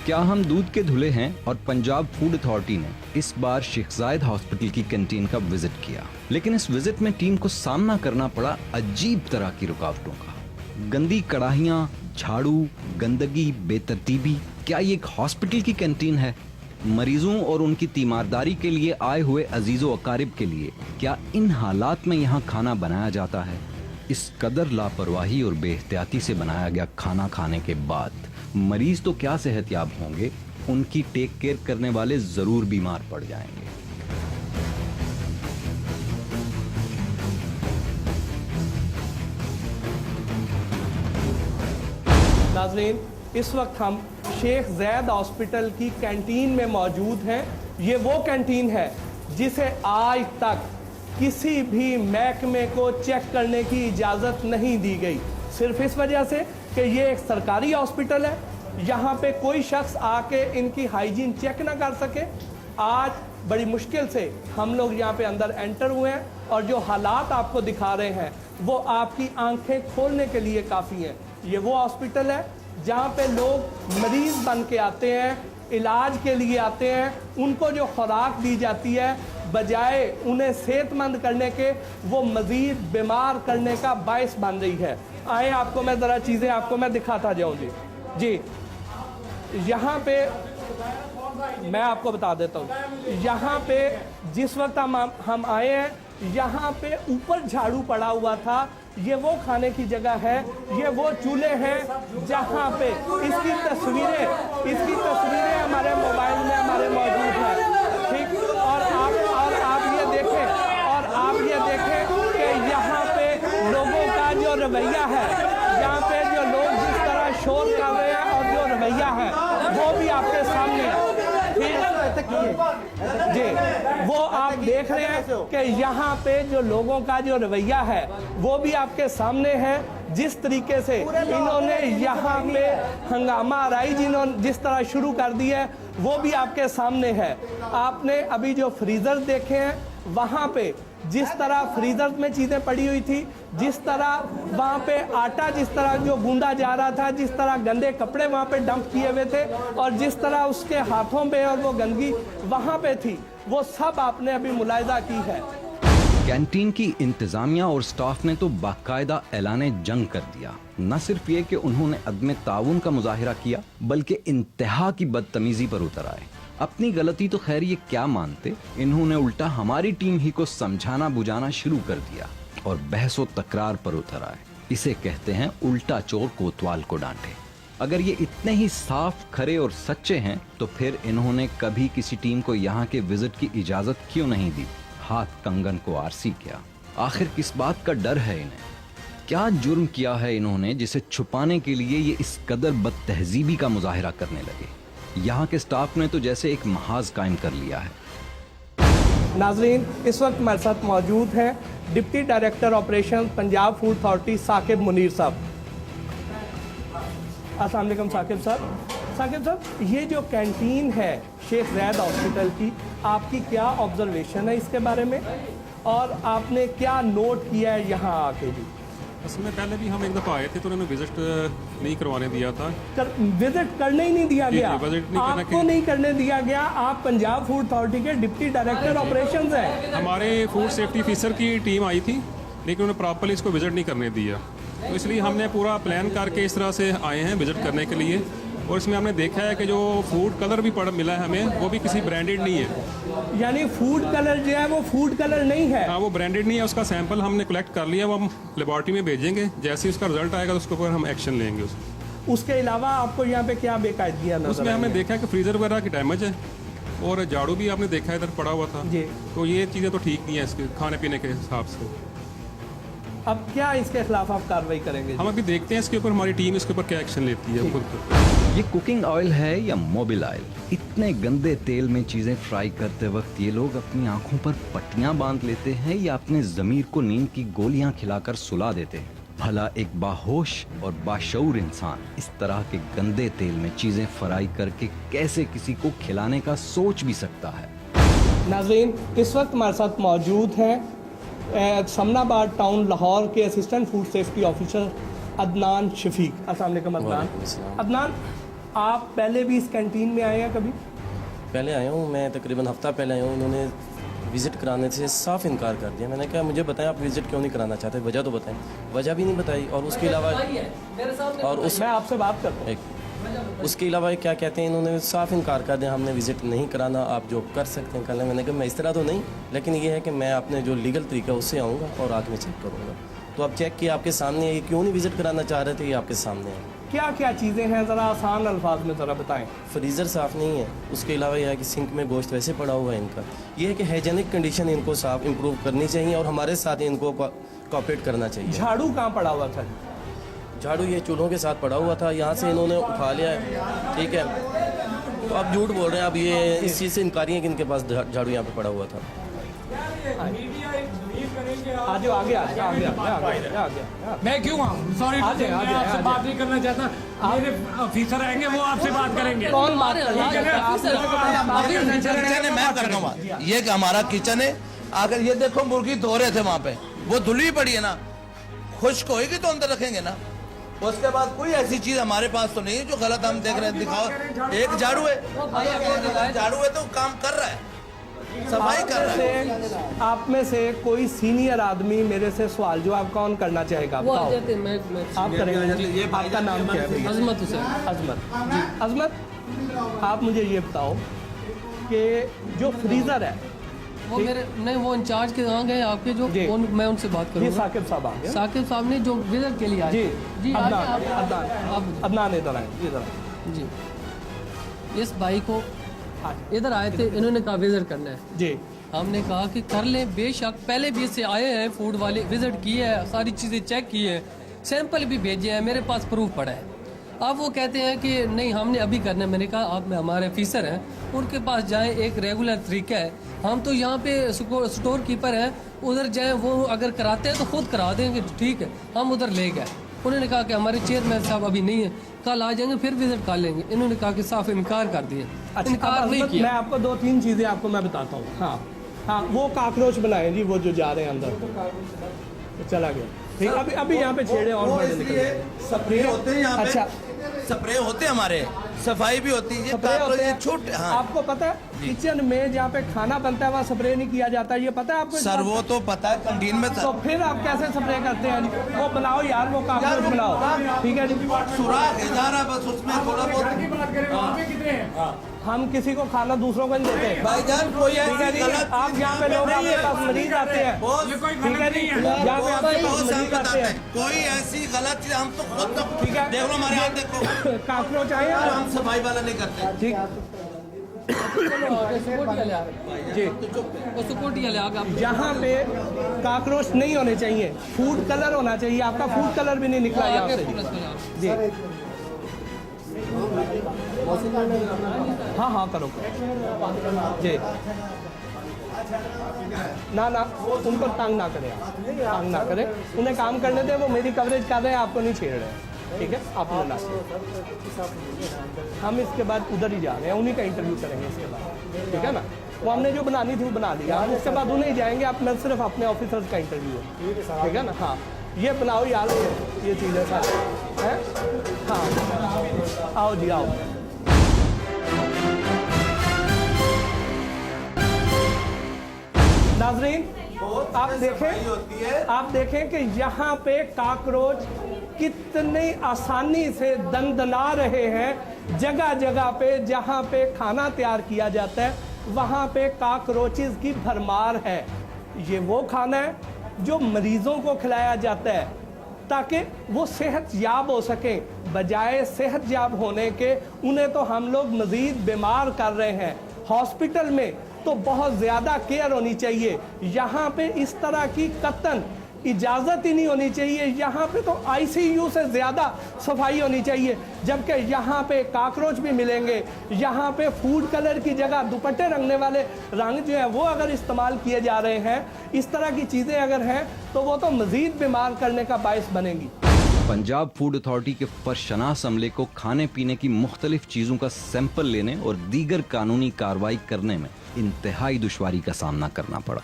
क्या हम दूध के धुले हैं और पंजाब फूड अथॉरिटी ने इस बार शेख जायद हॉस्पिटल की कैंटीन का विजिट किया, लेकिन इस विजिट में टीम को सामना करना पड़ा अजीब तरह की रुकावटों का। गंदी कढ़ाइयां, झाड़ू, गंदगी, बेतरतीबी। क्या ये एक हॉस्पिटल की कैंटीन है? मरीजों और उनकी तीमारदारी के लिए आए हुए अजीजों अकारिब के लिए क्या इन हालात में यहाँ खाना बनाया जाता है? इस कदर लापरवाही और बेहतियाती से बनाया गया खाना खाने के बाद मरीज तो क्या सेहतयाब होंगे, उनकी टेक केयर करने वाले जरूर बीमार पड़ जाएंगे। नाज़रीन, इस वक्त हम शेख ज़ैद हॉस्पिटल की कैंटीन में मौजूद हैं। ये वो कैंटीन है जिसे आज तक किसी भी महकमे को चेक करने की इजाज़त नहीं दी गई, सिर्फ इस वजह से कि ये एक सरकारी हॉस्पिटल है, यहाँ पे कोई शख्स आके इनकी हाइजीन चेक ना कर सके। आज बड़ी मुश्किल से हम लोग यहाँ पे अंदर एंटर हुए हैं और जो हालात आपको दिखा रहे हैं वो आपकी आंखें खोलने के लिए काफ़ी हैं। ये वो हॉस्पिटल है जहाँ पे लोग मरीज बन के आते हैं, इलाज के लिए आते हैं, उनको जो खुराक दी जाती है बजाय उन्हें सेहतमंद करने के वो मज़ीद बीमार करने का बायस बन रही है। आए आपको मैं ज़रा चीज़ें आपको मैं दिखाता जाऊँ जी। यहाँ पे मैं आपको बता देता हूँ, यहाँ पे जिस वक्त हम आए हैं, यहाँ पे ऊपर झाड़ू पड़ा हुआ था। ये वो खाने की जगह है, ये वो चूल्हे हैं जहाँ पे इसकी तस्वीरें हमारे मोबाइल में हमारे मौजूद हैं, ठीक। और आप ये देखें कि यहाँ पे लोगों का जो रवैया है, यहाँ पे जो लोग जिस तरह शोर कर रहे हैं और जो रवैया है वो भी आपके सामने है, जी। वो आप देख रहे हैं कि यहाँ पे जो लोगों का जो रवैया है वो भी आपके सामने है। जिस तरीके से इन्होंने यहाँ पे हंगामा आराई जिस तरह शुरू कर दी है वो भी आपके सामने है। आपने अभी जो फ्रीजर देखे हैं वहाँ पे जिस तरह फ्रीजर में चीज़ें पड़ी हुई थी, जिस तरह वहाँ पे आटा जिस तरह जो गूंदा जा रहा था, जिस तरह गंदे कपड़े वहाँ पे डंप किए हुए थे और जिस तरह उसके हाथों पे और वो गंदगी वहाँ पे थी, वो सब आपने अभी मुलाहिजा की है। कैंटीन की इंतजामिया और स्टाफ ने तो बाकायदा ऐलाने जंग कर दिया। न सिर्फ ये कि उन्होंने अदम ताउन का मुजाहिरा किया, बल्कि इंतहा की बदतमीजी पर उतर आए। अपनी गलती तो खैर ये क्या मानते, इन्होंने उल्टा हमारी टीम ही को समझाना बुझाना शुरू कर दिया और बहसो तकरार पर उतर आए। इसे कहते हैं उल्टा चोर कोतवाल को डांटे। अगर ये इतने ही साफ, खरे और सच्चे हैं तो फिर इन्होंने कभी किसी टीम को यहाँ के विजिट की इजाजत क्यों नहीं दी? हाथ कंगन को आरसी क्या? आखिर किस बात का डर है इन्हें? क्या जुर्म किया है इन्होंने जिसे छुपाने के लिए ये इस कदर बदतहजीबी का मुजाहिरा करने लगे? यहाँ के स्टाफ ने तो जैसे एक महाज कायम कर लिया है। नाजरीन, इस वक्त हमारे साथ मौजूद हैं deputy director operation Punjab food authority Saqib Munir साहब। अस्सलाम वालेकुम साकिब साहब, ये जो कैंटीन है शेख ज़ैद हॉस्पिटल की, आपकी क्या ऑब्जर्वेशन है इसके बारे में और आपने क्या नोट किया है यहाँ आके? जी, उसमें पहले भी हम एक दफ़ा आए थे तो उन्होंने विजिट नहीं करवाने दिया था। विजिट करने ही नहीं दिया गया? आपको नहीं करने दिया गया? आप पंजाब फूड अथॉरिटी के डिप्टी डायरेक्टर ऑपरेशंस हैं। हमारे फूड सेफ्टी ऑफिसर की टीम आई थी लेकिन उन्होंने प्रॉपर्ली इसको विजिट नहीं करने दिया, तो इसलिए हमने पूरा प्लान करके इस तरह से आए हैं विजिट करने के लिए। और इसमें हमने देखा है कि जो फूड कलर भी मिला है हमें, वो भी किसी ब्रांडेड नहीं है। यानी फूड कलर जो है वो फूड कलर नहीं है? हाँ, वो ब्रांडेड नहीं है। उसका सैंपल हमने कलेक्ट कर लिया, वो हम लेबॉर्ट्री में भेजेंगे। जैसे ही उसका रिजल्ट आएगा तो उसके ऊपर हम एक्शन लेंगे। उसके अलावा आपको यहाँ पे क्या बेकायदगियाँ नजर? उसमें हमने देखा है कि फ्रीजर वगैरह की डैमेज है और झाड़ू भी आपने देखा है इधर पड़ा हुआ था जी। तो ये चीज़ें तो ठीक नहीं है इसके खाने पीने के हिसाब से। अब क्या इसके खिलाफ आप कार्रवाई करेंगे? हम अभी देखते हैं इसके ऊपर हमारी टीम इसके ऊपर क्या एक्शन लेती है खुद। ये कुकिंग ऑयल है या मोबिल ऑयल? इतने गंदे तेल में चीजें फ्राई करते वक्त ये लोग अपनी आंखों पर पट्टियां बांध लेते हैं या अपने जमीर को नींद की गोलियां खिलाकर सुला देते हैं? भला एक बाहोश और बाशऊर इंसान इस तरह के गंदे तेल में चीजें फ्राई करके कैसे किसी को खिलाने का सोच भी सकता है? नाज़रीन, इस वक्त हमारे साथ मौजूद हैं समनाबाद टाउन लाहौर के assistant food safety officer Adnan Shafiq. अस्सलाम वालेकुम अदनान। आप पहले भी इस कैंटीन में आए हैं कभी? पहले आया हूँ मैं, तकरीबन हफ्ता पहले आया हूँ। उन्होंने विज़िट कराने से साफ इनकार कर दिया। मैंने कहा मुझे बताएं आप विज़िट क्यों नहीं कराना चाहते, वजह तो बताएं। वजह भी नहीं बताई। और उसके अलावा मैं आपसे बात करता हूँ। उसके अलावा क्या कहते हैं, इन्होंने साफ इनकार कर दिया, हमने विज़िट नहीं कराना, आप जो कर सकते हैं कर लें। मैंने कहा मैं इस तरह तो नहीं, लेकिन ये है कि मैं अपने जो लीगल तरीका है उससे आऊँगा और आके मैं चेक करूँगा। तो आप चेक किया आपके सामने है, ये क्यों नहीं विज़िट कराना चाह रहे थे, ये आपके सामने है। क्या क्या चीज़ें हैं, ज़रा आसान अल्फाज में ज़रा बताएं। फ्रीज़र साफ़ नहीं है। उसके अलावा यह है कि सिंक में गोश्त वैसे पड़ा हुआ है इनका। ये है कि हाइजेनिक कंडीशन इनको साफ इम्प्रूव करनी चाहिए और हमारे साथ इनको कोऑपरेट करना चाहिए। झाड़ू कहाँ पड़ा हुआ था? झाड़ू ये चूल्हों के साथ पड़ा हुआ था, यहाँ से इन्होंने उठा लिया है, ठीक है। तो आप झूठ बोल रहे हैं, अब ये इस चीज़ से इनकारी है कि इनके पास झाड़ू यहाँ पे पड़ा हुआ था। आज आगे आगे मैं क्यों आऊँ? सॉरी, मैं आपसे बात नहीं करना चाहता। मेरे ऑफिसर आएंगे, वो आपसे बात करेंगे। कौन बात कर रहा है? मैं कर दूंगा। ये कि हमारा किचन है, अगर ये देखो मुर्गी धो रहे थे वहाँ पे, वो धुली पड़ी है ना, खुश्क होएगी तो अंदर रखेंगे ना। उसके बाद कोई ऐसी चीज हमारे पास तो नहीं है जो गलत हम देख रहे हैं। दिखाओ, एक झाड़ू है, झाड़ू है तो काम कर रहा है, सफाई कर रहा है। आप में से कोई सीनियर आदमी मेरे से सवाल जो आप कौन करना चाहेगा? वो आ बताओ। जाते मैं आप करेंगे। आपका नाम क्या है भैया? अजमत हुसैन। अजमत। अजमत, आप मुझे ये बताओ कि जो फ्रीजर है, वो मेरे नहीं, वो इंचार्ज के यहाँ गए आपके जो जी। मैं उनसे बात ये करूँगा। साकिब साहब आ गए। साकिब साहब ने जो विजिट के लिए आए। जी जी अदनान इधर आए, इधर आए। जी, इस भाई को इधर आए थे, इन्होंने कहा विजिट करना है। जी, हमने कहा कि कर लें, बेशक पहले भी इससे आए हैं फूड वाले, विजिट किए है, सारी चीज़ें चेक की है, सैंपल भी भेजे हैं, मेरे पास प्रूफ पड़ा है। अब वो कहते हैं कि नहीं हमने अभी करना है। मैंने कहा आप हमारे ऑफिसर हैं, उनके पास जाएं, एक रेगुलर तरीका है। हम तो यहाँ पे स्टोर कीपर हैं, उधर जाएं, वो अगर कराते हैं तो खुद करा देंगे, ठीक है। हम उधर ले गए, उन्होंने कहा कि हमारे चेयरमैन साहब अभी नहीं है, कल आ जाएंगे फिर विजिट कर लेंगे। इन्होंने कहा कि साफ इनकार कर दिए। अच्छा, इनकार अब नहीं अजमत, किया। मैं आपको दो तीन चीज़ें आपको मैं बताता हूँ। हाँ हाँ, वो काकरोच बनाए जी, वो जो जा रहे हैं अंदर, तो चला गया। ठीक, अभी यहाँ पे छेड़े और बड़े निकल गए। स्प्रे होते हैं यहाँ पे। अच्छा, स्प्रे होते हैं हमारे, सफाई भी होती है। स्प्रे होते हैं। छूट, हाँ। आपको पता है किचन में जहाँ पे खाना बनता है वहाँ स्प्रे नहीं किया जाता, ये पता है आपको? सर वो तो पता है कैंटीन में तो फिर आप कैसे स्प्रे करते हैं जी? वो बनाओ यार, वो काकरोच बनाओ, ठीक है जी। सुराख है जा रहा है, बस उसमें थोड़ा बहुत। हम किसी को खाना दूसरों को नहीं देते भाईजान कोई ठीक है ऐसी जी। गलत आप चीज यहाँ पे लोग आपके पास मरीज आते हैं, ठीक है जी, यहाँ पे आपके पास मरीज आते हैं, कोई ऐसी गलत चीज हम तो खुद तो ठीक है। देख लो हमारे हाथ देखो, काकरोच आए हैं हम सफाई वाला नहीं करते। ठीक सिक्योरिटी वाले आ गए। जी। वो सिक्योरिटी वाले आ गए। आप यहाँ पे काकरोच नहीं होने चाहिए, फूड कलर होना चाहिए। आपका फूड कलर भी नहीं निकला यहाँ से जी। हाँ हाँ करो जी। ना उनको तंग ना करें, तंग ना करें, उन्हें काम करने दें, वो मेरी कवरेज कर रहे हैं, आपको नहीं छेड़ रहे हैं, ठीक है। आप लोग हम इसके बाद उधर ही जा रहे हैं, उन्हीं का इंटरव्यू करेंगे इसके बाद, ठीक है ना। वो हमने जो बनानी थी वो बना लिया, हम इसके बाद उन्हें ही जाएंगे। आप मैं सिर्फ अपने ऑफिसर्स का इंटरव्यू है, ठीक है ना। हाँ, ये बनाओ यार, ये चीज़ें सारी हैं। हाँ आओ जी आओ। नाजरीन, आप देखें कि यहाँ पे काकरोच कितनी आसानी से दंदना रहे हैं। जगह जगह पे जहाँ पे खाना तैयार किया जाता है वहाँ पे काकरोचेस की भरमार है। ये वो खाना है जो मरीजों को खिलाया जाता है ताकि वो सेहतयाब हो सकें। बजाय सेहतयाब होने के उन्हें तो हम लोग मज़ीद बीमार कर रहे हैं। हॉस्पिटल में तो बहुत ज़्यादा केयर होनी चाहिए, यहाँ पे इस तरह की कतन इजाज़त ही नहीं होनी चाहिए। यहाँ पे तो ICU से ज़्यादा सफाई होनी चाहिए, जबकि यहाँ पे काकरोच भी मिलेंगे। यहाँ पे फूड कलर की जगह दुपट्टे रंगने वाले रंग जो है वो अगर इस्तेमाल किए जा रहे हैं, इस तरह की चीज़ें अगर हैं तो वो तो मज़ीद बीमार करने का बायस बनेंगी। पंजाब फूड अथॉरिटी के फर्शनास अमले को खाने पीने की मुख्तलिफ चीजों का सैंपल लेने और दीगर कानूनी कार्रवाई करने में इंतहाई दुश्वारी का सामना करना पड़ा।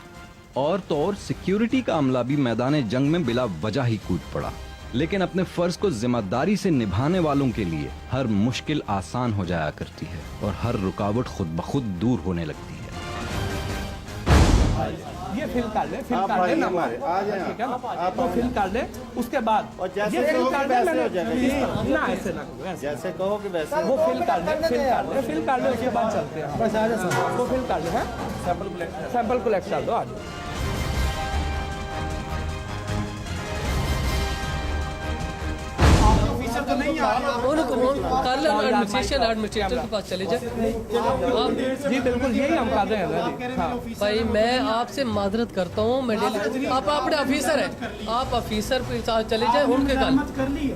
और तो और सिक्योरिटी का अमला भी मैदान जंग में बिला वजह ही कूद पड़ा। लेकिन अपने फर्ज को जिम्मेदारी से निभाने वालों के लिए हर मुश्किल आसान हो जाया करती है और हर रुकावट खुद ब खुद दूर होने लगती है। ये फिल कर ले, फिल कर ले ना, ठीक है ना, तो फिल कर ले। उसके बाद ये फिल कर ले, मैंने ना ऐसे ना करो, ऐसे जैसे कहो कि वैसे वो फिल कर ले, फिल कर ले, फिल कर ले, उसके बाद चलते हैं। वो फिल कर ले, हैं सैंपल कलेक्ट कर दो आज। कर ले एडमिनिस्ट्रेटर के पास चले जाए। जी बिल्कुल यही हम कर रहे हैं। हाँ। भाई मैं आपसे माजरत करता हूँ, मैं डेली आप अपने ऑफिसर हैं, आप ऑफिसर के साथ चले जाए, उनके कल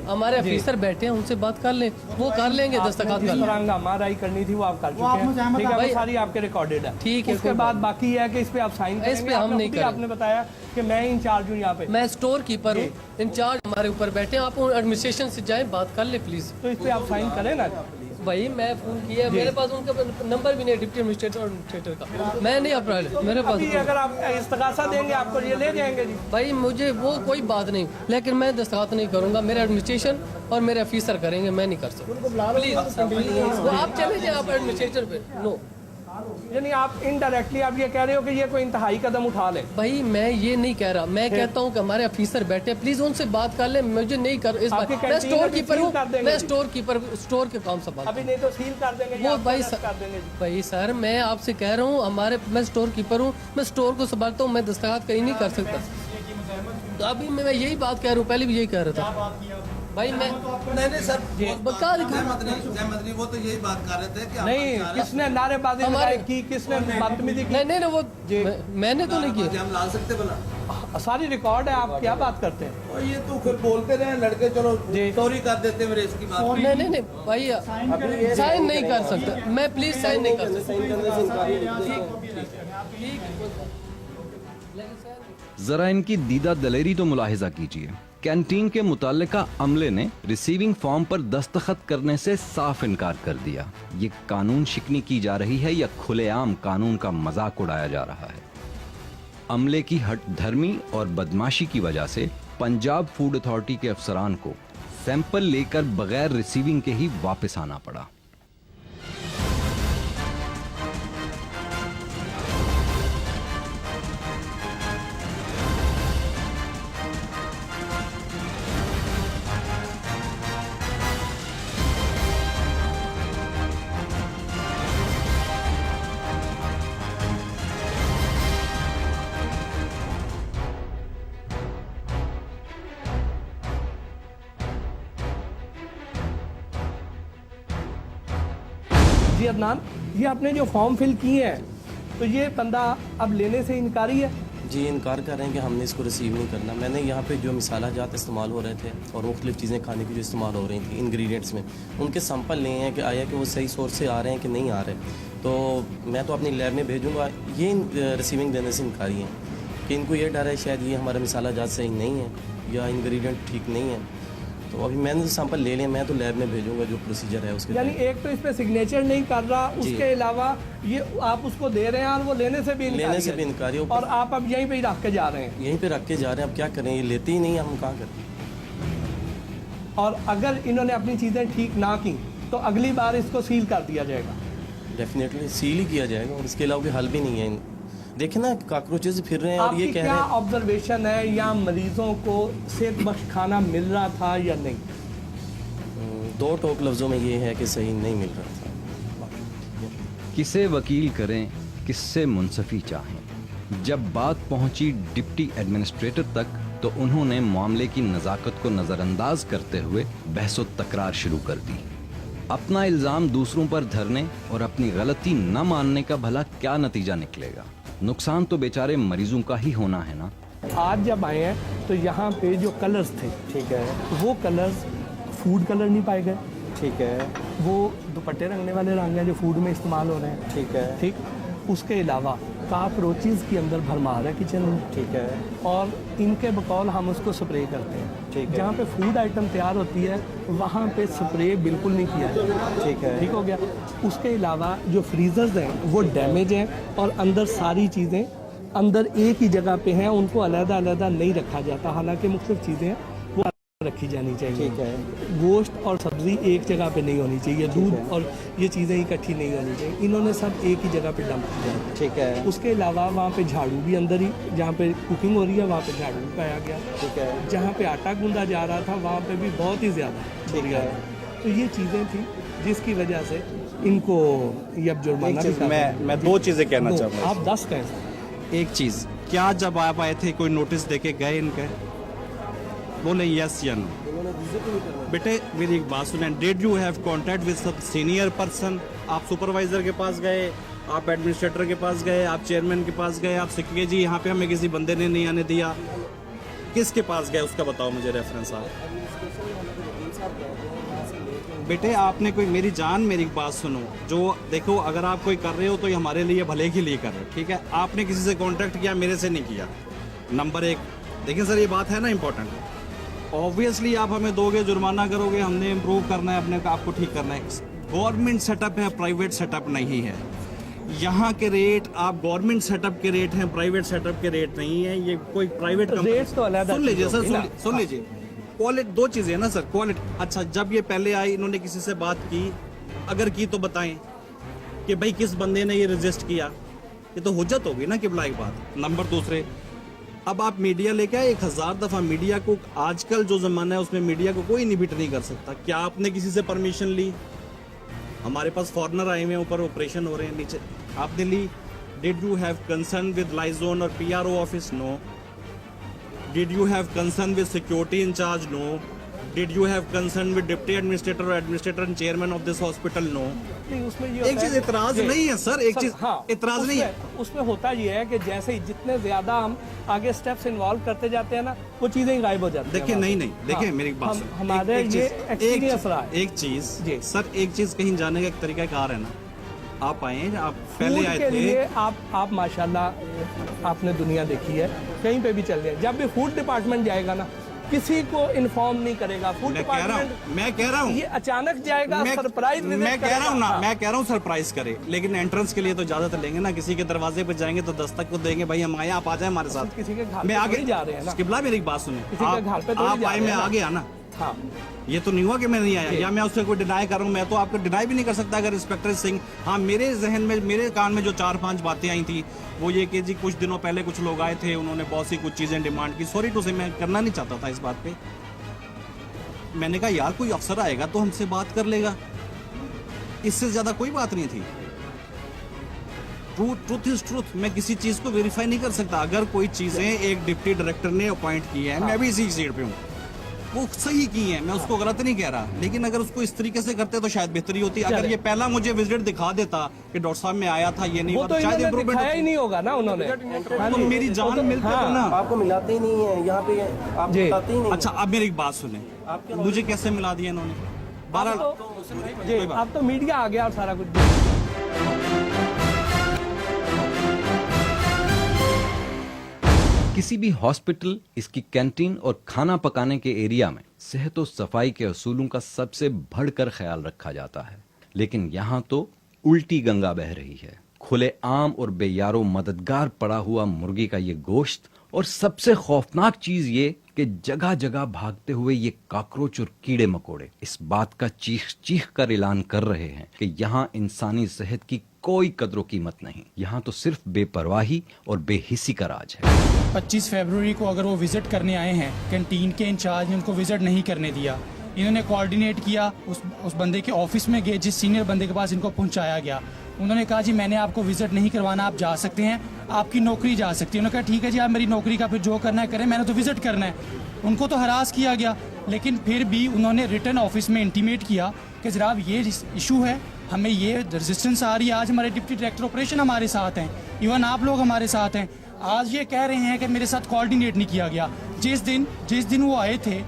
हमारे ऑफिसर बैठे हैं, उनसे बात कर ले, वो कर लेंगे दस्तखत कर लेंगे। हमारा करनी थी वो आप कर चुके हैं, ठीक है, वो सारी आपके रिकॉर्डेड है। ठीक है, उसके बाद बाकी है कि इस पे आप साइन इस पे हम नहीं करेंगे। आपने बताया कि मैं इंचार्ज हूँ यहाँ पे, मैं स्टोर कीपर हूँ, इंचार्ज हमारे ऊपर बैठे हैं, आप एडमिनिस्ट्रेशन से जाए बात कर ले प्लीज। तो इस पे आप साइन करें ना। भाई मैं फोन किया, मेरे पास उनका नंबर भी नहीं, डिप्टी एडमिनिस्ट्रेटर का, मैं नहीं अपना मेरे पास। अगर आप इस्तगासा देंगे आपको ये ले जाएंगे जी। भाई मुझे वो कोई बात नहीं, लेकिन मैं दस्तखत नहीं करूंगा, मेरा एडमिनिस्ट्रेशन और मेरे ऑफिसर करेंगे, मैं नहीं कर सकता। प्लीज वो आप चले जाए, आप एडमिनिस्ट्रेटर पे नो। यानी आप इनडायरेक्टली आप ये कह रहे हो कि ये कोई इंतहाई कदम उठा ले। भाई मैं ये नहीं कह रहा, मैं कहता हूँ कि हमारे ऑफिसर बैठे, प्लीज उनसे बात कर ले, मुझे नहीं कर इस बात। मैं स्टोर कीपर हूँ, मैं स्टोर कीपर, स्टोर के काम से बात। अभी नहीं तो सील कर देंगे वो भाई सर मैं आपसे कह रहा हूँ, हमारे मैं स्टोर कीपर हूँ, मैं स्टोर को संभालता हूँ, मैं दस्तखत कहीं नहीं कर सकता। तो अभी मैं यही बात कह रहा हूँ, पहले भी यही कह रहा था। भाई मैं नहीं सर, बता जय वो तो यही बात कर रहे थे कि नहीं, किसने नारेबाजी की, किसने बदतमीजी की? नहीं वो मैंने तो नहीं किया। हम ला सकते भला, सारी रिकॉर्ड है, आप क्या बात करते हैं? और ये तो फिर बोलते रहे लड़के, चलो स्टोरी कर देते मेरे इसकी बात। नहीं भाई साइन नहीं कर सकता मैं, प्लीज साइन नहीं कर सकता। जरा इनकी दीदा दलेरी तो मुलाहिजा कीजिए। कैंटीन के मुतल्लिका अमले ने रिसीविंग फॉर्म पर दस्तखत करने से साफ इनकार कर दिया। ये कानून शिकनी की जा रही है या खुलेआम कानून का मजाक उड़ाया जा रहा है? अमले की हठधर्मी और बदमाशी की वजह से पंजाब फूड अथॉरिटी के अफसरान को सैंपल लेकर बगैर रिसीविंग के ही वापस आना पड़ा। जी अदनान, ये आपने जो फॉर्म फिल किए हैं तो ये बंदा अब लेने से इनकारी है? जी इनकार कर रहे हैं कि हमने इसको रिसीव नहीं करना। मैंने यहाँ पे जो मिसाला जात इस्तेमाल हो रहे थे और मुख्तलिफ चीज़ें खाने की जो इस्तेमाल हो रही थी इंग्रेडिएंट्स में, उनके सैंपल लिए हैं कि आया कि वो सही सोर्स से आ रहे हैं कि नहीं आ रहे। तो मैं तो अपनी लैब में भेजूँगा। ये रिसीविंग देने से इनकारी हैं कि इनको ये डर है शायद ये हमारा मिसाला जात सही नहीं है या इंग्रेडिएंट ठीक नहीं है। तो अभी मैंने तो सैंपल ले लिया, मैं तो लैब में भेजूंगा जो प्रोसीजर है उसके। यानी एक तो इस पे सिग्नेचर नहीं कर रहा, उसके अलावा ये आप उसको दे रहे हैं और वो लेने से भी इनकारी है। और आप अब यहीं पे ही रख के जा रहे हैं? यहीं पे रख के जा रहे हैं। अब क्या करें, ये लेते ही नहीं, हम कहाँ करें। और अगर इन्होंने अपनी चीज़ें ठीक ना की तो अगली बार इसको सील कर दिया जाएगा? डेफिनेटली सील ही किया जाएगा और इसके अलावा कोई हल भी नहीं है। देखें ना काकरोचेस फिर रहे हैं और ये कह रहे हैं। क्या ऑब्जर्वेशन है, या मरीजों को सेहतबख्श खाना मिल रहा था या नहीं? दो टोक लफ्जों में ये है कि सही नहीं मिल रहा था। किसे वकील करें, किससे मुंसफी चाहें। जब बात पहुंची डिप्टी एडमिनिस्ट्रेटर तक तो उन्होंने मामले की नज़ाकत को नज़रअंदाज करते हुए बहसो तकरार शुरू कर दी। अपना इल्ज़ाम दूसरों पर धरने और अपनी गलती न मानने का भला क्या नतीजा निकलेगा? नुकसान तो बेचारे मरीजों का ही होना है ना। आज जब आए हैं तो यहाँ पे जो कलर्स थे, ठीक है, वो कलर्स फूड कलर नहीं पाए गए, ठीक है, वो दुपट्टे रंगने वाले रंग हैं जो फूड में इस्तेमाल हो रहे हैं, ठीक है, ठीक। उसके अलावा काकरोचेस की अंदर भरमार है किचन में, ठीक है, और इनके बकौल हम उसको स्प्रे करते हैं, ठीक है। जहाँ पे फूड आइटम तैयार होती है वहाँ पे स्प्रे बिल्कुल नहीं किया जाता, ठीक है, ठीक हो गया। उसके अलावा जो फ्रीजर्स हैं वो डैमेज हैं और अंदर सारी चीज़ें अंदर एक ही जगह पे हैं, उनको अलग-अलग नहीं रखा जाता, हालांकि मुख्तलिफ चीज़ें हैं। रखी जानी चाहिए। गोश्त और सब्जी एक जगह पे नहीं होनी चाहिए, दूध और ये चीज़ें इकट्ठी नहीं होनी चाहिए। इन्होंने सब एक ही जगह पे डंप किया। ठीक है, उसके अलावा वहाँ पे झाड़ू भी अंदर ही, जहाँ पे कुकिंग हो रही है वहाँ पे झाड़ू भी पाया गया। ठीक है, जहाँ पे आटा गूंदा जा रहा था वहाँ पे भी बहुत ही ज़्यादा। ठीक है। तो ये चीज़ें थी जिसकी वजह से इनको ये अब जुर्माना भी मैं दो चीज़ें कहना चाहूँगा। आप 10 कह सकते। एक चीज़, क्या जब आप आए थे कोई नोटिस देके गए इनके? बोले यस या नो? बेटे मेरी एक बात सुने, did you have contact with सब सीनियर पर्सन? आप सुपरवाइजर के पास गए, आप एडमिनिस्ट्रेटर के पास गए, आप चेयरमैन के पास गए, आप सिक्के जी यहाँ पे हमें किसी बंदे ने नहीं आने दिया, किसके पास गए उसका बताओ मुझे रेफरेंस आप। बेटे आपने कोई, मेरी जान मेरी बात सुनो, जो देखो अगर आप कोई कर रहे हो तो ये हमारे लिए भले के लिए कर रहे हो, ठीक है? आपने किसी से कांटेक्ट किया, मेरे से नहीं किया। नंबर एक, देखिए सर ये बात है ना इंपॉर्टेंट, ऑब्वियसली आप हमें दोगे, जुर्माना करोगे, हमने इम्प्रूव करना है अपने, आपको ठीक करना है। गवर्नमेंट सेटअप है, प्राइवेट सेटअप नहीं है। यहाँ के रेट आप गवर्नमेंट सेटअप के रेट हैं, प्राइवेट सेटअप के रेट नहीं है। ये कोई प्राइवेट रेट्स तो अलग, सुन लीजिए सर, सुन लीजिए, क्वालिटी दो चीजें है ना सर, क्वालिटी। अच्छा जब ये पहले आई, इन्होंने किसी से बात की, अगर की तो बताएं कि भाई किस बंदे ने ये रजिस्ट किया, ये तो हुज्जत होगी ना कि बुलाई बात। नंबर दूसरे, अब आप मीडिया लेके आए, 1000 दफा मीडिया को, आजकल जो जमाना है उसमें मीडिया को कोई इनहिबिट नहीं कर सकता। क्या आपने किसी से परमिशन ली? हमारे पास फॉरेनर आए हुए हैं, ऊपर ऑपरेशन हो रहे हैं, नीचे आपने ली? Did you have concern with liaison और PRO office? No. Did you have concern with security in charge? No. Did you have concern with deputy administrator or administrator and chairman of this hospital? No. नहीं, उसमें ये एक होता चीज है- इतराज नहीं है सर, एक चीज इतराज नहीं है। उसमें होता ये है कि जैसे ही जितने ज्यादा हम आगे स्टेप्स इन्वॉल्व करते जाते हैं ना, वो चीजें ही गायब हो जाती हैं। देखिए नहीं नहीं, देखिए मेरी एक बात हम- सुनो। हमारे एक ये चीज- एक्सपीरियंस रहा है। एक चीज जी। सर, एक चीज कहीं जाने का एक तरीका कार है ना, आप आए हैं, आप पहले फूड आए के लिए थे, आप माशाल्लाह आपने दुनिया देखी है, कहीं पे भी चल गए, जब भी फूड डिपार्टमेंट जाएगा ना, किसी को इन्फॉर्म नहीं करेगा। फूड मैं कह रहा डिपार्टमेंट हूँ ये अचानक जाएगा, सरप्राइज मैं कह रहा हूँ ना, मैं कह रहा हूँ सरप्राइज करे, लेकिन एंट्रेंस के लिए तो इजाजत लेंगे ना, किसी के दरवाजे पर जाएंगे तो दस्तक को देंगे, भाई हम आए, आप आ जाए हमारे साथ। किसी के घर मैं पे आगे थोड़ी जा रहे हैं ना। किबला मेरी एक बात सुने, किसी के घर पे थोड़ी आप जा आए, रहे मैं हैं ना। आ गया ना, हाँ, ये तो नहीं हुआ कि मैं नहीं आया, या मैं उससे कोई डिनाई कर रहा हूँ। मैं तो आपको डिनाई भी नहीं कर सकता अगर इंस्पेक्टर सिंह, हाँ मेरे जहन में, मेरे कान में जो 4-5 बातें आई थी वो ये कि जी कुछ दिनों पहले कुछ लोग आए थे, उन्होंने बहुत सी कुछ चीज़ें डिमांड की। सॉरी टू से, मैं करना नहीं चाहता था इस बात पे। मैंने कहा यार कोई अफसर आएगा तो हमसे बात कर लेगा, इससे ज़्यादा कोई बात नहीं थी। ट्रूथ इज ट्रूथ, मैं किसी चीज़ को वेरीफाई नहीं कर सकता। अगर कोई चीज़ें एक डिप्टी डायरेक्टर ने अपॉइंट की है, मैं भी इसी सीट पे हूँ, वो सही की है, मैं उसको गलत नहीं कह रहा, लेकिन अगर उसको इस तरीके से करते तो शायद बेहतरी होती। अगर ये पहला मुझे विजिट दिखा देता कि डॉक्टर साहब मैं आया था, ये नहीं वो हुआ, तो शायद इन्होंने इम्प्रूवमेंट दिखाया ही नहीं होगा ना उन्होंने। हाँ तो जी। मेरी जान मिलती तो ना। आपको मिलाते ही नहीं है यहाँ पे, आप जी। बताते ही नहीं। अच्छा अब मेरी एक बात सुने, मुझे कैसे मिला दिया इन्होंने? जी, अब तो मीडिया आ गया और सारा कुछ। किसी भी हॉस्पिटल, इसकी कैंटीन और खाना पकाने के एरिया में सेहत और सफाई के असूलों का सबसे बढ़कर ख्याल रखा जाता है, लेकिन यहाँ तो उल्टी गंगा बह रही है। खुले आम और बेयारो मददगार पड़ा हुआ मुर्गी का ये गोश्त, और सबसे खौफनाक चीज ये कि जगह जगह भागते हुए ये कॉकरोच और कीड़े मकोड़े इस बात का चीख चीख कर ऐलान कर रहे हैं कि यहाँ इंसानी सेहत की कोई कदर कीमत नहीं, यहाँ तो सिर्फ बेपरवाही और बेहिसी का राज है। 25 फरवरी को अगर वो विजिट करने आए हैं, कैंटीन के इंचार्ज ने उनको विजिट नहीं करने दिया। इन्होंने कोऑर्डिनेट किया, उस बंदे के ऑफिस में गए जिस सीनियर बंदे के पास इनको पहुंचाया गया। उन्होंने कहा जी मैंने आपको विजिट नहीं करवाना, आप जा सकते हैं, आपकी नौकरी जा सकती है। उन्होंने कहा ठीक है जी, आप मेरी नौकरी का फिर जो करना है करें, मैंने तो विजिट करना है। उनको तो हरास किया गया, लेकिन फिर भी उन्होंने रिटर्न ऑफिस में इंटीमेट किया कि जनाब ये इशू है, हमें ये रेजिस्टेंस आ रही है। आज हमारे डिप्टी डायरेक्टर ऑपरेशन हमारे साथ हैं, इवन आप लोग हमारे साथ हैं। आज ये कह रहे हैं कि मेरे साथ कोऑर्डिनेट नहीं किया गया। जिस दिन वो आए थे,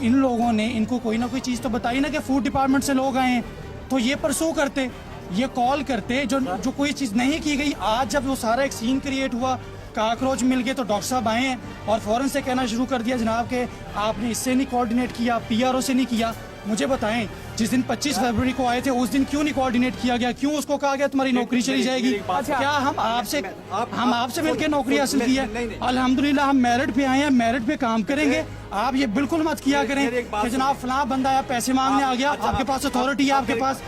इन लोगों ने इनको कोई ना कोई चीज़ तो बताई ना कि फूड डिपार्टमेंट से लोग आए हैं, तो ये परसू करते, ये कॉल करते, जो कोई चीज़ नहीं की गई। आज जब वो सारा एक सीन क्रिएट हुआ, काकरोच मिल गए, तो डॉक्टर साहब आए हैं और फ़ौरन से कहना शुरू कर दिया जनाब के आपने इससे नहीं कोऑर्डिनेट किया, पीआरओ से नहीं किया। मुझे बताएं, जिस दिन 25 फरवरी को आए थे उस दिन क्यों नहीं कोऑर्डिनेट किया गया? क्यों उसको कहा गया तुम्हारी नौकरी चली जाएगी? क्या हम आपसे मिलकर नौकरी हासिल की है? अल्हम्दुलिल्लाह हम मेरिट पे आए हैं, मेरिट पे काम करेंगे। आप ये बिल्कुल मत किया करें कि जनाब फलां बंदा आया पैसे मांगने आ गया, आपके पास अथॉरिटी है, आपके पास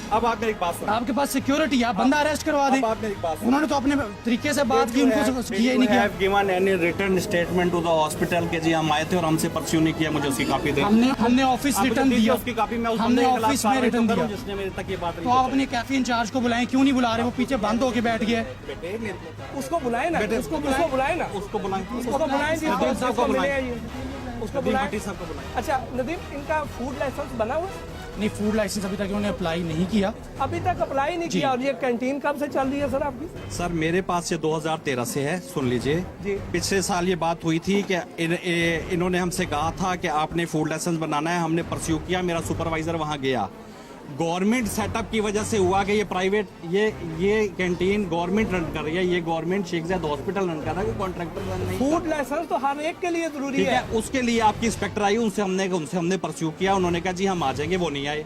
अब आप मेरी बात सुनो। आपके पास सिक्योरिटी है, बंदा अरेस्ट करवा दें। आप मेरी बात सुनो। उन्होंने तो अपने तरीके से बात की, उनको किया ही नहीं किया। Given any return statement to the hospital के जी हम आए थे और हमसे परस्यू नहीं किया, मुझे उसकी कॉपी दे। हमने ऑफिस रिटर्न दिया, उसकी कॉपी मैं हमने ऑफिस में रिटर्न दिया। जिसने मेरे तक ये बात तो आप अपने कैफे इंचार्ज को बुलाएं, क्यों नहीं बुला रहे? वो पीछे बंद होके बैठ गया है। उसको बुलाए ना, उसको बुलाए ना, उसको बुलाएं, उसको बुलाएं जी, उसको बुलाएं, उसको बुलाएं। साहब को बुलाएं। अच्छा नदीम, इनका फूड लाइसेंस बना हुआ है? नहीं, फूड लाइसेंस अभी तक उन्होंने अप्लाई नहीं किया। अभी तक अप्लाई नहीं किया। और ये कैंटीन कब से चल रही है सर आपकी? सर मेरे पास ये 2013 से है, सुन लीजिए। जी। पिछले साल ये बात हुई थी कि इन्होंने हमसे कहा था कि आपने फूड लाइसेंस बनाना है, हमने परस्यू किया, मेरा सुपरवाइजर वहाँ गया। गवर्नमेंट सेटअप की वजह से हुआ कि ये प्राइवेट ये कैंटीन गवर्नमेंट रन कर रही है, ये गवर्नमेंट शेख ज़ायद हॉस्पिटल रन कर रहा है, कोई कॉन्ट्रैक्टर रन नहीं। फूड लाइसेंस तो हर एक के लिए जरूरी ठीक है। है, उसके लिए आपकी इंस्पेक्टर आई, उनसे हमने परस्यू किया, उन्होंने कहा जी हम आ जाएंगे, वो नहीं आए।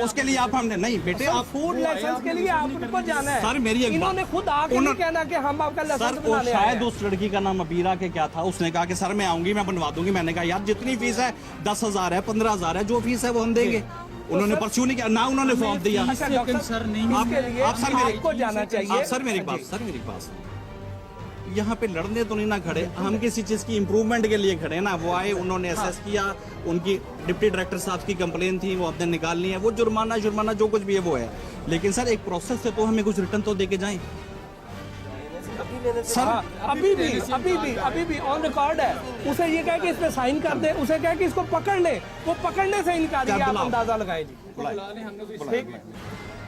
उसके लिए आप हमने नहीं बेटे, आप फूड लाइसेंस के लिए आपको जाना है। सर मेरी एक इन्होंने खुद आके नहीं कहना कि हम आपका लाइसेंस सर, बनाने आए शायद हैं। उस लड़की का नाम अबीरा के क्या था, उसने कहा कि सर मैं आऊंगी, मैं बनवा दूंगी। मैंने कहा यार जितनी फीस है 10,000 है, 15,000 है, जो फीस है वो हम देंगे। उन्होंने परस्यू नहीं किया ना, उन्होंने फॉर्म दिया। अच्छा डॉक्टर सर नहीं, आप सर मेरी आपको जाना चाहिए। सर मेरी बात यहाँ पे लड़ने तो नहीं ना खड़े, हम किसी चीज की इम्प्रूवमेंट के लिए खड़े ना। वो आए, उन्होंने असेस किया, उनकी डिप्टी डायरेक्टर साहब की कंप्लेन थी, वो आपने निकालनी है, वो जुर्माना जो कुछ भी है वो है। लेकिन सर एक प्रोसेस से तो हमें कुछ रिटर्न तो दे के जाएं। सर अभी भी ऑन रिकॉर्ड है। उसे ये कहे कि इस पे साइन कर दे, उसे कहे कि इसको पकड़ ले, वो पकड़ने से इनकार किया। आप अंदाजा लगाए जी। ठीक,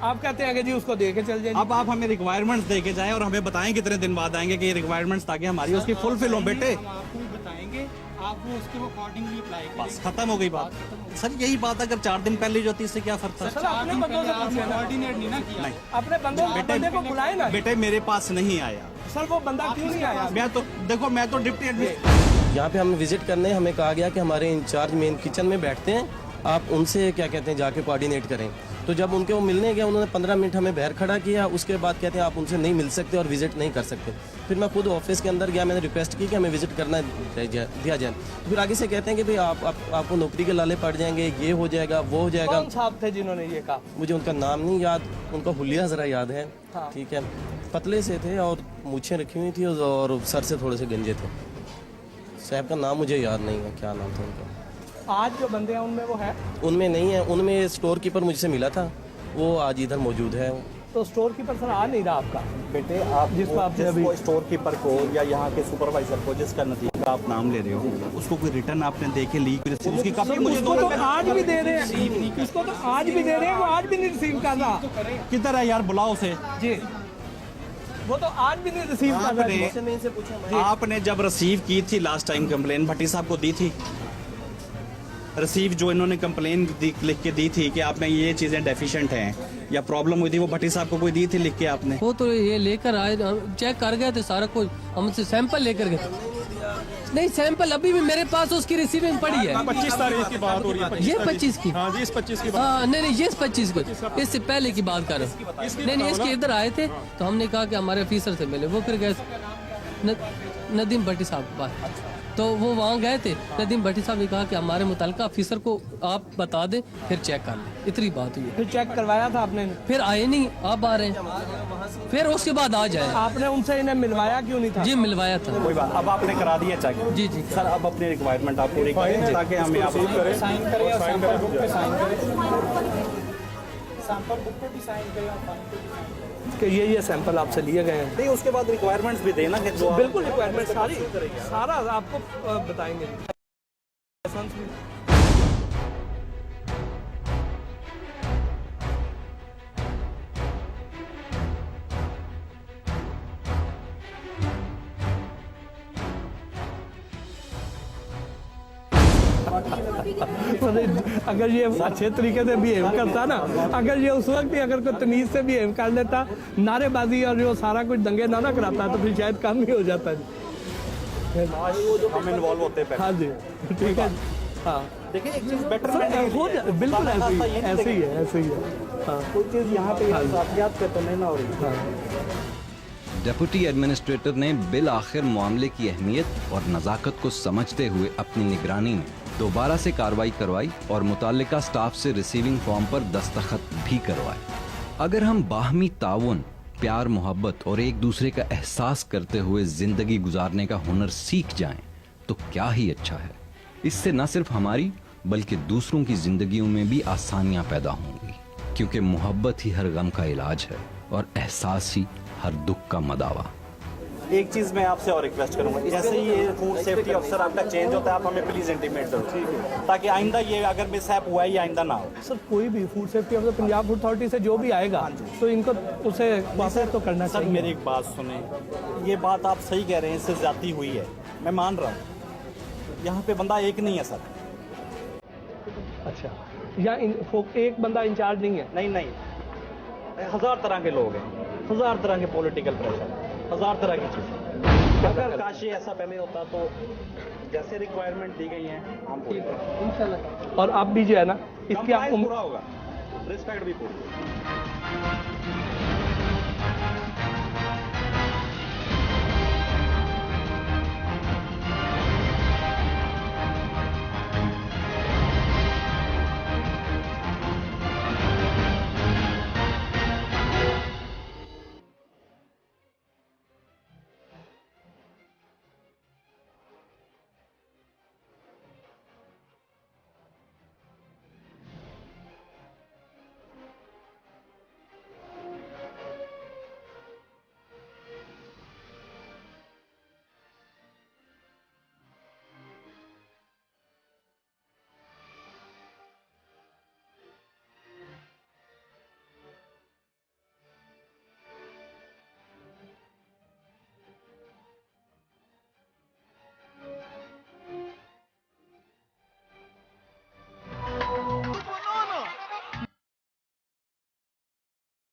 आप कहते हैं कि जी उसको दे के चल जाए। अब आप हमें रिक्वायरमेंट्स दे के जाएं और हमें बताएं कितने दिन बाद आएंगे कि ये रिक्वायरमेंट्स, ताकि हमारी उसकी फुलफिल हो बेटे। आपको बताएंगे, आप वो उसके अकॉर्डिंगली अप्लाई करें। बस खत्म हो गई बात। सर यही बात अगर 4 दिन पहले जो होती इससे क्या फर्क था? सर अपने बंदों से पूछिए ना, कोऑर्डिनेट नहीं ना किया। अपने बंदे को बुलाए ना। बेटे मेरे पास नहीं आया सर वो बंदा क्यों नहीं आया? मैं तो डिप्टी एडमिनिस्ट्रेटर। यहाँ पे हमें विजिट करने हमें कहा गया कि हमारे इंचार्ज मेन किचन में बैठते हैं, आप उनसे क्या कहते हैं जाके कोऑर्डिनेट करें। तो जब उनके वो मिलने गया, उन्होंने 15 मिनट हमें बाहर खड़ा किया। उसके बाद कहते हैं आप उनसे नहीं मिल सकते और विजिट नहीं कर सकते। फिर मैं खुद ऑफिस के अंदर गया, मैंने रिक्वेस्ट की कि हमें विजिट करना दिया जाए। फिर आगे से कहते हैं कि भाई आपको नौकरी के लाले पड़ जाएंगे, ये हो जाएगा, वो हो जाएगा। कौन साहब थे जिन्होंने ये कहा? मुझे उनका नाम नहीं याद, उनका हुलिया ज़रा याद है। ठीक है, पतले से थे और मूछें रखी हुई थी और सर से थोड़े से गंजे थे। साहब का नाम मुझे याद नहीं है, क्या नाम था उनका। आज जो बंदे हैं उनमें वो है? उनमें नहीं है, उनमें स्टोर कीपर मुझसे मिला था, वो आज इधर मौजूद है। तो स्टोर कीपर सर आ नहीं रहा आपका? बेटे आप जिसको स्टोर कीपर को या यहाँ के सुपरवाइजर को जिसका नतीजा आप नाम ले रहे हो, उसको कोई रिटर्न आपने दे के ली, उसकी कॉपी मुझे उसको तो आज भी दे रहे हैं, इसको तो आज भी दे रहे हैं, वो आज भी नहीं रिसीव कर रहा। किधर है यार, बुलाओ उसे। जी वो तो आज भी नहीं रिसीव कर रहा है। आपने जब रिसीव की थी लास्ट टाइम कंप्लेन भट्टी साहब को दी थी, रिसीव जो इन्होंने कंप्लेन लिख के दी थी कि आप में ये चीज़ें डेफिशिएंट हैं या प्रॉब्लम हुई थी, वो भट्टी साहब को कोई दी थी लिख के आपने? वो तो ये लेकर आए, चेक कर गए थे सारा कुछ, हमसे सैंपल लेकर गए। नहीं सैंपल अभी भी मेरे पास उसकी रिसीविंग पड़ी है। 25 तारीख की बात हो रही है। ये 25 की? हाँ जी, इस 25 की हाँ नहीं ये 25 की, इससे पहले की बात कर रहा हूँ। नहीं इसके इधर आए थे तो हमने कहा कि हमारे ऑफिसर से मिले, वो फिर गए नदीम भट्टी साहब के पास, तो वो वहाँ गए थे। नदीम भट्टी साहब ने कहा कि हमारे मुतल्लिका ऑफिसर को आप बता दें, फिर चेक कर लें। इतनी बात हुई। फिर चेक करवाया था आपने? फिर आए नहीं, आप आ रहे हैं, फिर उसके बाद आ जाए। आपने उनसे इन्हें मिलवाया क्यों नहीं था? जी मिलवाया था। कोई बात, अब आपने करा दिया चेक? जी जी सर अब अपनी रिक्वायरमेंट आप पूरी करें ताकि हमें आप साइन करें और सैंपल बुक पे साइन करें, सैंपल बुक पे भी साइन करें और फाइल पे भी साइन करें कि ये सैंपल आपसे लिए गए हैं। नहीं, उसके बाद रिक्वायरमेंट्स भी देना कि जो बिल्कुल रिक्वायरमेंट सारा आपको बताएंगे। अगर ये अच्छे तरीके से बिहेव करता ना, अगर ये उस वक्त ही अगर कोई तमीज से बिहेव कर लेता, नारेबाजी और जो सारा कुछ दंगे ना कराता, तो फिर शायद काम ही हो जाता। हम इन्वॉल्व होते हैं। हाँ जी ठीक है। हाँ देखिए एक चीज बेटर बिल्कुल ऐसे ही है हाँ कोई चीज यहाँ पे साथियात पे तो नहीं ना हो रही। डेप्यूटी एडमिनिस्ट्रेटर ने बिल आखिर मामले की अहमियत और नज़ाकत को समझते हुए अपनी निगरानी में दोबारा से कार्रवाई करवाई और मुताल्लिका स्टाफ से रिसीविंग फॉर्म पर दस्तखत भी करवाए। अगर हम बाहमी ताउन, प्यार मोहब्बत और एक दूसरे का एहसास करते हुए जिंदगी गुजारने का हुनर सीख जाएं, तो क्या ही अच्छा है। इससे न सिर्फ हमारी बल्कि दूसरों की जिंदगियों में भी आसानियां पैदा होंगी, क्योंकि मोहब्बत ही हर गम का इलाज है और एहसास ही हर दुख का मदावा। एक चीज मैं आपसे और रिक्वेस्ट करूंगा, जैसे ही ये फूड सेफ्टी ऑफिसर आपका चेंज होता है, आप हमें प्लीज इंटीमेट करो, ताकि आइंदा ये अगर मिसहैप हुआ है ये आइंदा ना हो। सर कोई भी food safety officer Punjab food authority से जो भी आएगा तो इनको उसे वापस तो करना सर चाहिए। मेरी एक बात सुने, ये बात आप सही कह रहे हैं, इससे ज्यादती हुई है, मैं मान रहा हूँ। यहाँ पे बंदा एक नहीं है सर। अच्छा, या एक बंदा इंचार्ज नहीं है? नहीं, 1000 तरह के लोग हैं, 1000 तरह के पॉलिटिकल प्रेशर, 1000 तरह की चीज़ें। अगर काशी ऐसा पहले होता तो जैसे रिक्वायरमेंट दी गई है हम पूरी इंशाल्लाह। और आप भी जो है ना इसकी आप पूरा होगा, रिस्पेक्ट भी पूरी।